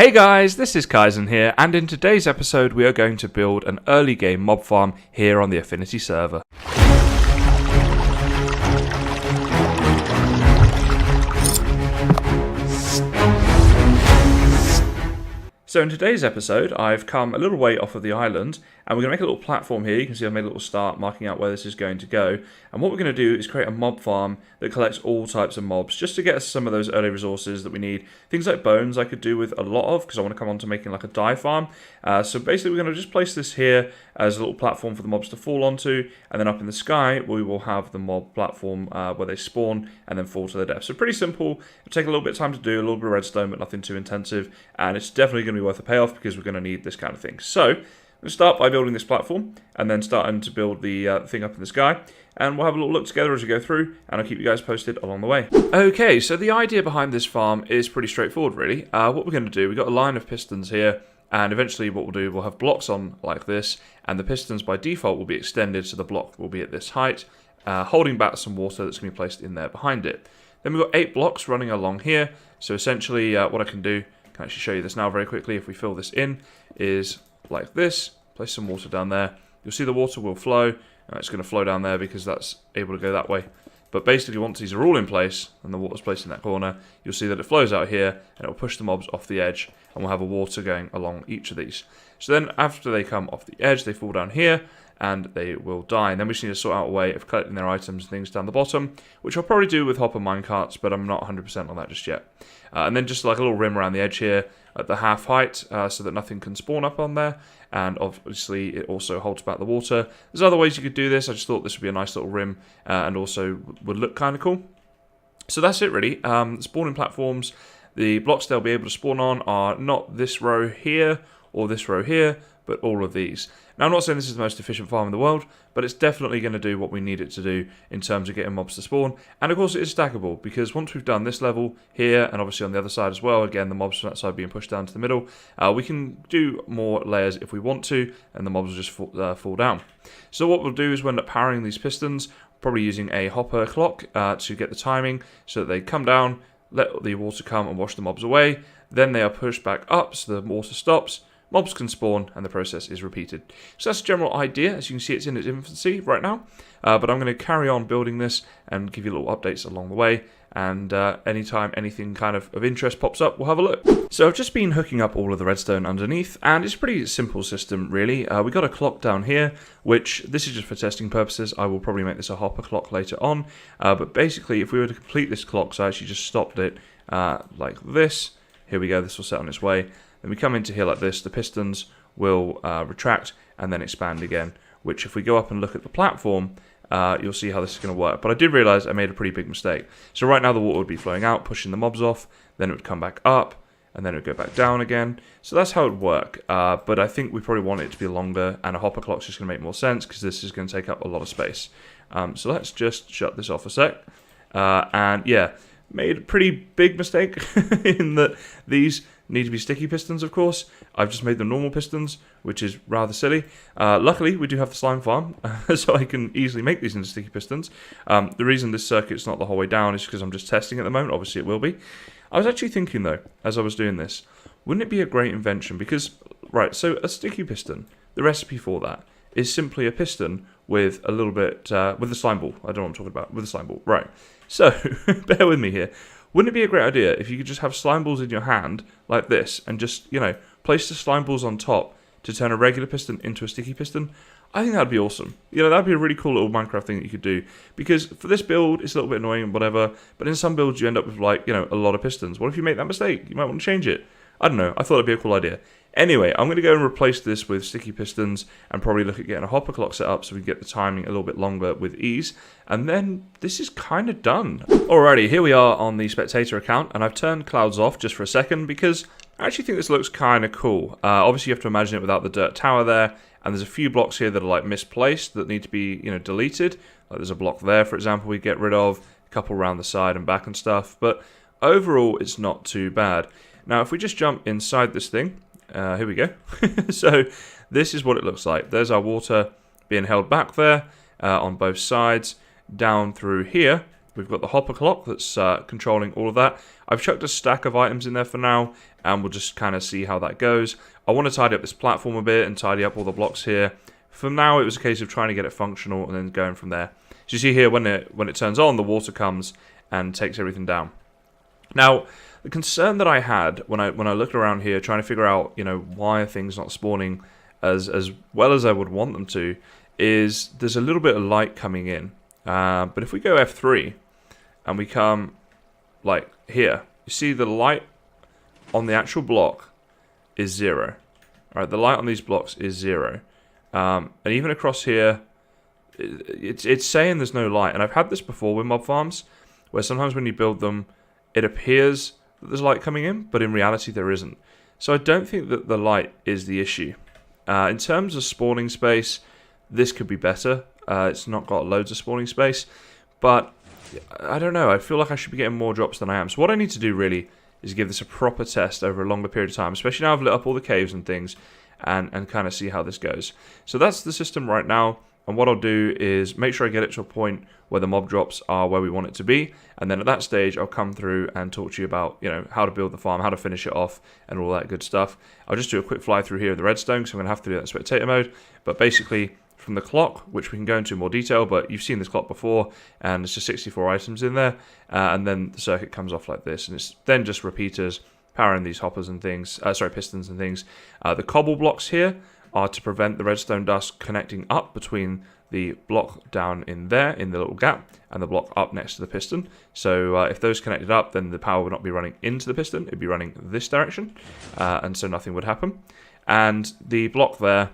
Hey guys, this is Kaizen here, and in today's episode we are going to build an early game mob farm here on the Affinity server. So in today's episode, I've come a little way off of the island, and we're going to make a little platform here. You can see I've made a little start marking out where this is going to go. And what we're going to do is create a mob farm that collects all types of mobs, just to get us some of those early resources that we need. Things like bones I could do with a lot of, because I want to come on to making like a dye farm. So basically we're going to just place this here as a little platform for the mobs to fall onto, and then up in the sky we will have the mob platform where they spawn and then fall to their death. So pretty simple. It'll take a little bit of time to do, a little bit of redstone, but nothing too intensive, and it's definitely going to be worth a payoff because we're going to need this kind of thing. So we'll start by building this platform and then starting to build the thing up in the sky, and we'll have a little look together as we go through, and I'll keep you guys posted along the way. Okay, so the idea behind this farm is pretty straightforward really. What we're going to do, we've got a line of pistons here, and eventually what we'll do, we'll have blocks on like this, and the pistons by default will be extended so the block will be at this height, holding back some water that's going to be placed in there behind it. Then we've got 8 blocks running along here, so essentially what I can do, I can actually show you this now very quickly, if we fill this in, is like this, place some water down there. You'll see the water will flow, it's going to flow down there because that's able to go that way. But basically once these are all in place, and the water's placed in that corner, you'll see that it flows out here, and it will push the mobs off the edge, and we'll have a water going along each of these. So then after they come off the edge, they fall down here, and they will die. And then we just need to sort out a way of collecting their items and things down the bottom, which I'll probably do with hopper minecarts, but I'm not 100% on that just yet. And then just like a little rim around the edge here at the half height, so that nothing can spawn up on there. And obviously it also holds back the water. There's other ways you could do this. I just thought this would be a nice little rim, and also would look kind of cool. So that's it really. The spawning platforms, the blocks they'll be able to spawn on are not this row here or this row here, but all of these. Now I'm not saying this is the most efficient farm in the world, but it's definitely going to do what we need it to do in terms of getting mobs to spawn. And of course it is stackable, because once we've done this level here, and obviously on the other side as well, again the mobs from that side being pushed down to the middle, we can do more layers if we want to, and the mobs will just fall down. So what we'll do is we'll end up powering these pistons, probably using a hopper clock to get the timing, so that they come down, let the water come and wash the mobs away, then they are pushed back up so the water stops, mobs can spawn, and the process is repeated. So that's the general idea. As you can see, it's in its infancy right now, but I'm going to carry on building this and give you little updates along the way, and anytime anything kind of interest pops up, we'll have a look. So I've just been hooking up all of the redstone underneath, and it's a pretty simple system really. We got a clock down here, which this is just for testing purposes. I will probably make this a hopper clock later on, but basically if we were to complete this clock, so I actually just stopped it like this. Here we go, this will set on its way. Then we come into here like this, the pistons will retract and then expand again, which if we go up and look at the platform, you'll see how this is going to work. But I did realise I made a pretty big mistake. So right now the water would be flowing out, pushing the mobs off, then it would come back up, and then it would go back down again. So that's how it would work, but I think we probably want it to be longer, and a hopper clock's just going to make more sense, because this is going to take up a lot of space. So let's just shut this off a sec. And yeah, made a pretty big mistake in that these need to be sticky pistons, of course. I've just made them normal pistons, which is rather silly. Luckily, we do have the slime farm, so I can easily make these into sticky pistons. The reason this circuit's not the whole way down is because I'm just testing at the moment. Obviously, it will be. I was actually thinking, though, as I was doing this, wouldn't it be a great invention? Because, right, so a sticky piston, the recipe for that is simply a piston with a little bit, with a slime ball. I don't know what I'm talking about, with a slime ball. Right, so, bear with me here. Wouldn't it be a great idea if you could just have slime balls in your hand, like this, and just, you know, place the slime balls on top to turn a regular piston into a sticky piston? I think that'd be awesome. You know, that'd be a really cool little Minecraft thing that you could do. Because for this build, it's a little bit annoying and whatever, but in some builds you end up with, like, you know, a lot of pistons. What if you make that mistake? You might want to change it. I don't know, I thought it'd be a cool idea. Anyway, I'm going to go and replace this with sticky pistons and probably look at getting a hopper clock set up so we can get the timing a little bit longer with ease. And then this is kind of done. Alrighty, here we are on the spectator account, and I've turned clouds off just for a second because I actually think this looks kind of cool. Obviously you have to imagine it without the dirt tower there, and there's a few blocks here that are like misplaced that need to be, you know, deleted. Like there's a block there, for example, we get rid of, a couple around the side and back and stuff, but overall it's not too bad. Now if we just jump inside this thing, here we go. So this is what it looks like. There's our water being held back there on both sides. Down through here we've got the hopper clock that's controlling all of that. I've chucked a stack of items in there for now, and we'll just kind of see how that goes. I want to tidy up this platform a bit and tidy up all the blocks here. For now, it was a case of trying to get it functional and then going from there. So you see here, when it turns on, the water comes and takes everything down. Now, the concern that I had when I looked around here, trying to figure out, why are things not spawning as well as I would want them to, is there's a little bit of light coming in. But if we go F3 and we come like here, you see the light on the actual block is 0. All right, the light on these blocks is 0. And even across here, it's saying there's no light. And I've had this before with mob farms, where sometimes when you build them, it appears that there's light coming in, but in reality there isn't. So I don't think that the light is the issue. In terms of spawning space, this could be better. It's not got loads of spawning space, but I don't know. I feel like I should be getting more drops than I am. So what I need to do really is give this a proper test over a longer period of time, especially now I've lit up all the caves and things, and kind of see how this goes. So that's the system right now, and what I'll do is make sure I get it to a point where the mob drops are where we want it to be, and then at that stage I'll come through and talk to you about how to build the farm, how to finish it off, and all that good stuff. I'll just do a quick fly through here of the redstone, because I'm going to have to do that in spectator mode, but basically from the clock, which we can go into in more detail, but you've seen this clock before, and it's just 64 items in there, and then the circuit comes off like this, and it's then just repeaters powering these hoppers and things, pistons and things. The cobble blocks here are to prevent the redstone dust connecting up between the block down in there, in the little gap, and the block up next to the piston. So if those connected up, then the power would not be running into the piston, it'd be running this direction, and so nothing would happen. And the block there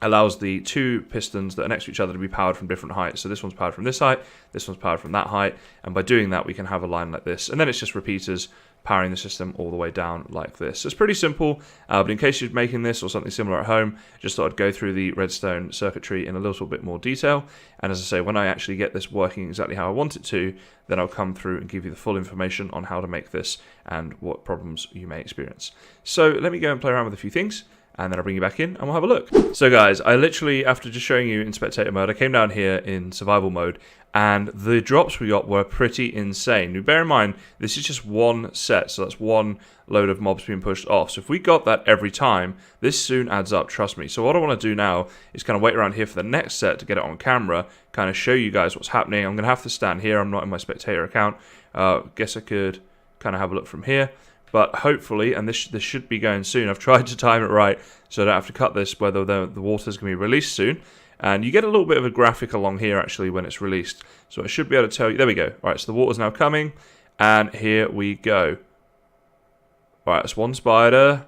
allows the two pistons that are next to each other to be powered from different heights. So this one's powered from this height, this one's powered from that height, and by doing that we can have a line like this, and then it's just repeaters powering the system all the way down like this. So it's pretty simple, but in case you're making this or something similar at home, just thought I'd go through the redstone circuitry in a little bit more detail, and as I say, when I actually get this working exactly how I want it to, then I'll come through and give you the full information on how to make this and what problems you may experience. So let me go and play around with a few things, and then I'll bring you back in and we'll have a look. So guys, I literally, after just showing you in spectator mode, I came down here in survival mode, and the drops we got were pretty insane. Now bear in mind, this is just one set, so that's one load of mobs being pushed off. So if we got that every time, this soon adds up, trust me. So what I want to do now is kind of wait around here for the next set to get it on camera, kind of show you guys what's happening. I'm going to have to stand here, I'm not in my spectator account. Guess I could kind of have a look from here. But hopefully, and this should be going soon, I've tried to time it right so I don't have to cut this, whether the water's going to be released soon. And you get a little bit of a graphic along here actually when it's released. So I should be able to tell you, there we go. Alright, so the water's now coming, and here we go. Alright, that's one spider,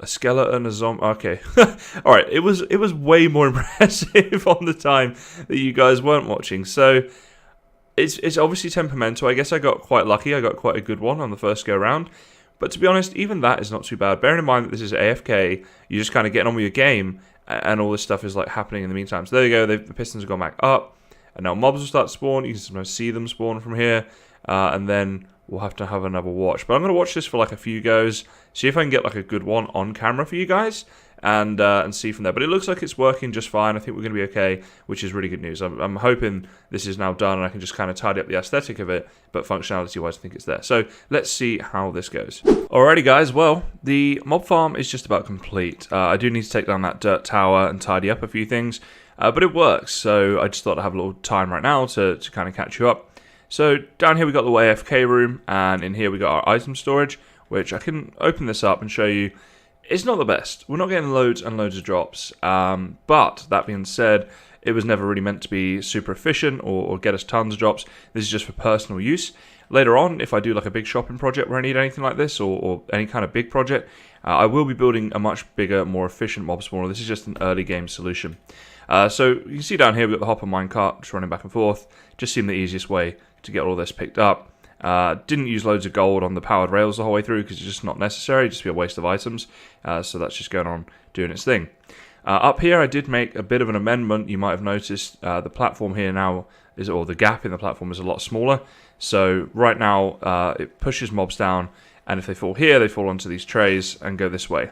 a skeleton, a zombie, okay. Alright, it was way more impressive on the time that you guys weren't watching. So it's obviously temperamental. I guess I got quite lucky, I got quite a good one on the first go round. But to be honest, even that is not too bad. Bearing in mind that this is AFK, you're just kind of getting on with your game, and all this stuff is like happening in the meantime. So there you go, the pistons have gone back up, and now mobs will start to spawn. You can sometimes see them spawn from here, and then we'll have to have another watch. But I'm going to watch this for like a few goes, see if I can get like a good one on camera for you guys, and see from there. But it looks like it's working just fine. I think we're going to be okay, which is really good news. I'm hoping this is now done and I can just kind of tidy up the aesthetic of it, but functionality-wise I think it's there. So let's see how this goes. Alrighty guys, well, the mob farm is just about complete. I do need to take down that dirt tower and tidy up a few things, but it works. So I just thought I'd have a little time right now to kind of catch you up. So down here we got the AFK room, and in here we got our item storage, which I can open this up and show you. It's not the best. We're not getting loads and loads of drops, but that being said, it was never really meant to be super efficient or get us tons of drops. This is just for personal use. Later on, if I do like a big shopping project where I need anything like this, or any kind of big project, I will be building a much bigger, more efficient mob spawner. This is just an early game solution. So you can see down here we've got the hopper minecart just running back and forth. Just seemed the easiest way to get all this picked up. Didn't use loads of gold on the powered rails the whole way through because it's just not necessary, just be a waste of items. So that's just going on doing its thing. Up here I did make a bit of an amendment. You might have noticed the platform here now, or the gap in the platform is a lot smaller. So right now it pushes mobs down, and if they fall here, they fall onto these trays and go this way.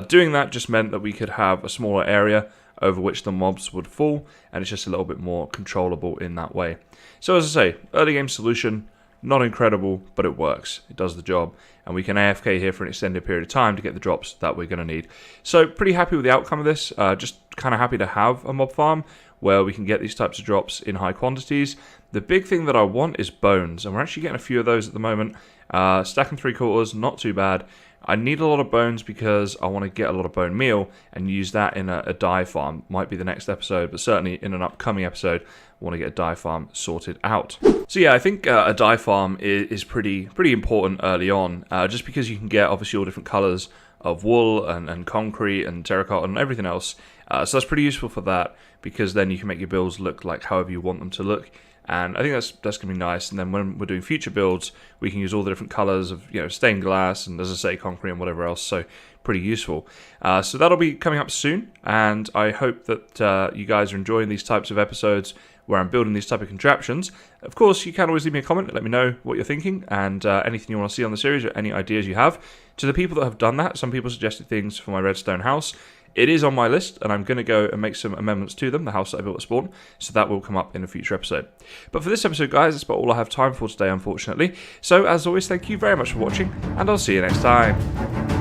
Doing that just meant that we could have a smaller area over which the mobs would fall, and it's just a little bit more controllable in that way. So as I say, early game solution, not incredible, but it works. It does the job, and we can AFK here for an extended period of time to get the drops that we're going to need. So pretty happy with the outcome of this. Just kind of happy to have a mob farm where we can get these types of drops in high quantities. The big thing that I want is bones, and we're actually getting a few of those at the moment. Stack and 3/4, not too bad. I need a lot of bones because I want to get a lot of bone meal and use that in a dye farm. Might be the next episode, but certainly in an upcoming episode, I want to get a dye farm sorted out. So yeah, I think a dye farm is pretty important early on, just because you can get obviously all different colors of wool and concrete and terracotta and everything else. So that's pretty useful for that, because then you can make your builds look like however you want them to look. And I think that's going to be nice. And then when we're doing future builds, we can use all the different colors of stained glass and, as I say, concrete and whatever else. So pretty useful. So that'll be coming up soon, and I hope that you guys are enjoying these types of episodes where I'm building these type of contraptions. Of course, you can always leave me a comment, let me know what you're thinking, and anything you want to see on the series or any ideas you have. To the people that have done that, some people suggested things for my redstone house. It is on my list, and I'm going to go and make some amendments to them, the house that I built at spawn, so that will come up in a future episode. But for this episode, guys, that's about all I have time for today, unfortunately. So, as always, thank you very much for watching, and I'll see you next time.